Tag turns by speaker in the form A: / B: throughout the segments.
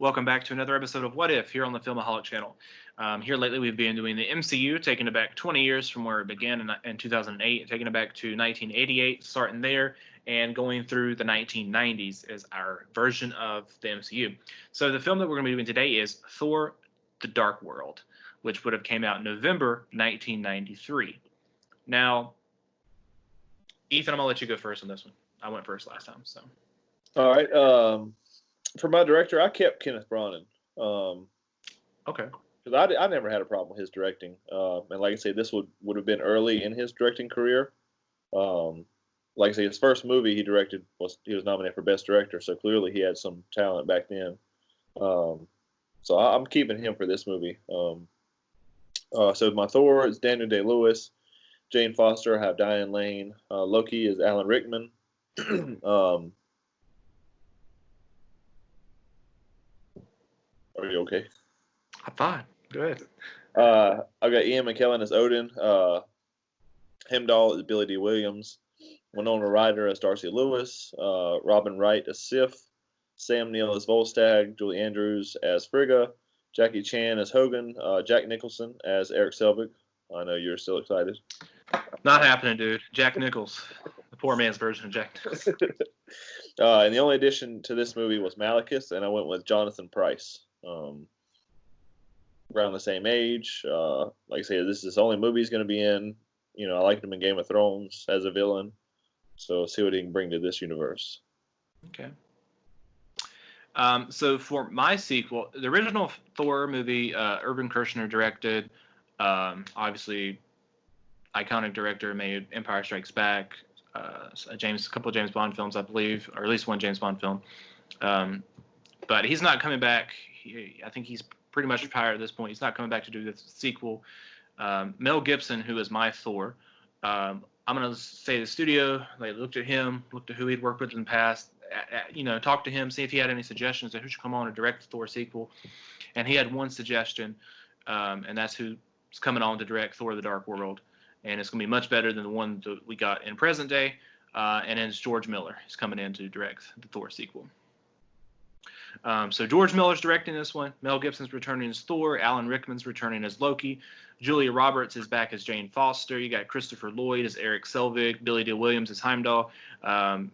A: Welcome back to another episode of What If here on the Filmaholic channel. Here lately we've been doing the MCU, taking it back 20 years from where it began in 2008, taking it back to 1988, starting there, and going through the 1990s as our version of the MCU. So the film that we're going to be doing today is Thor: The Dark World, which would have came out in November 1993. Now, Ethan, I'm going to let you go first on this one. I went first last time, so.
B: All right. For my director, I kept Kenneth Branagh.
A: Okay.
B: Because I never had a problem with his directing. And like I say, this would have been early in his directing career. Like I say, his first movie he directed he was nominated for Best Director, so clearly he had some talent back then. So I'm keeping him for this movie. So my Thor is Daniel Day-Lewis. Jane Foster, I have Diane Lane. Loki is Alan Rickman. Are you okay?
A: I'm fine. Go ahead.
B: I've got Ian McKellen as Odin. Heimdall is Billy D. Williams. Winona Ryder as Darcy Lewis. Robin Wright as Sif. Sam Neill as Volstagg. Julie Andrews as Frigga. Jackie Chan as Hogan. Jack Nicholson as Eric Selvig. I know you're still excited.
A: Not happening, dude. Jack Nichols. The poor man's version of Jack Nichols.
B: And the only addition to this movie was Malekith, and I went with Jonathan Pryce. Around the same age. Like I say, this is the only movie he's going to be in. You know, I liked him in Game of Thrones as a villain. So see what he can bring to this universe.
A: Okay. So for my sequel, the original Thor movie, Irvin Kershner directed, obviously iconic director, made Empire Strikes Back, a couple of James Bond films, I believe, or at least one James Bond film. But he's not coming back. I think he's pretty much retired at this point. He's not coming back to do the sequel. Mel Gibson, who is my Thor, I'm going to say the studio, they looked at him, looked at who he'd worked with in the past, talked to him, see if he had any suggestions of who should come on to direct the Thor sequel. And he had one suggestion, and that's who's coming on to direct Thor: The Dark World. And it's going to be much better than the one that we got in present day. And then it's George Miller. He's coming in to direct the Thor sequel. So George Miller's directing this one. Mel Gibson's returning as Thor. Alan Rickman's returning as Loki. Julia Roberts is back as Jane Foster. You got Christopher Lloyd as Eric Selvig. Billy D. Williams as Heimdall.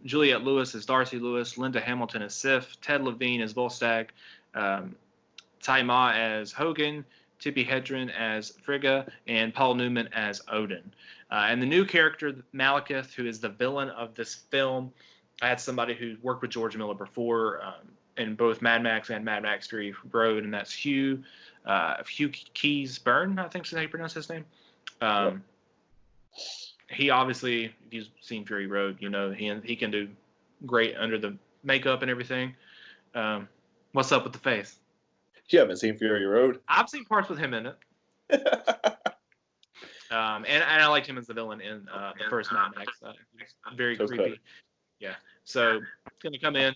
A: Juliette Lewis as Darcy Lewis. Linda Hamilton as Sif. Ted Levine as Volstagg. Tai Ma as Hogan. Tippi Hedren as Frigga. And Paul Newman as Odin. And the new character, Malekith, who is the villain of this film. I had somebody who worked with George Miller before in both Mad Max and Mad Max Fury Road, and that's Hugh Keys-Byrne, I think is how you pronounce his name. He obviously, if you've seen Fury Road, he can do great under the makeup and everything. What's up with the face?
B: You haven't seen Fury Road?
A: I've seen parts with him in it. And I liked him as the villain in the first Mad Max. He was very creepy. Yeah. So he's going to come in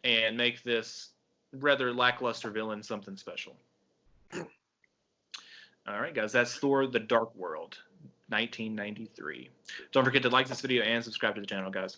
A: and make this rather lackluster villain something special. All right, guys, that's Thor: The Dark World, 1993. Don't forget to like this video and subscribe to the channel, guys.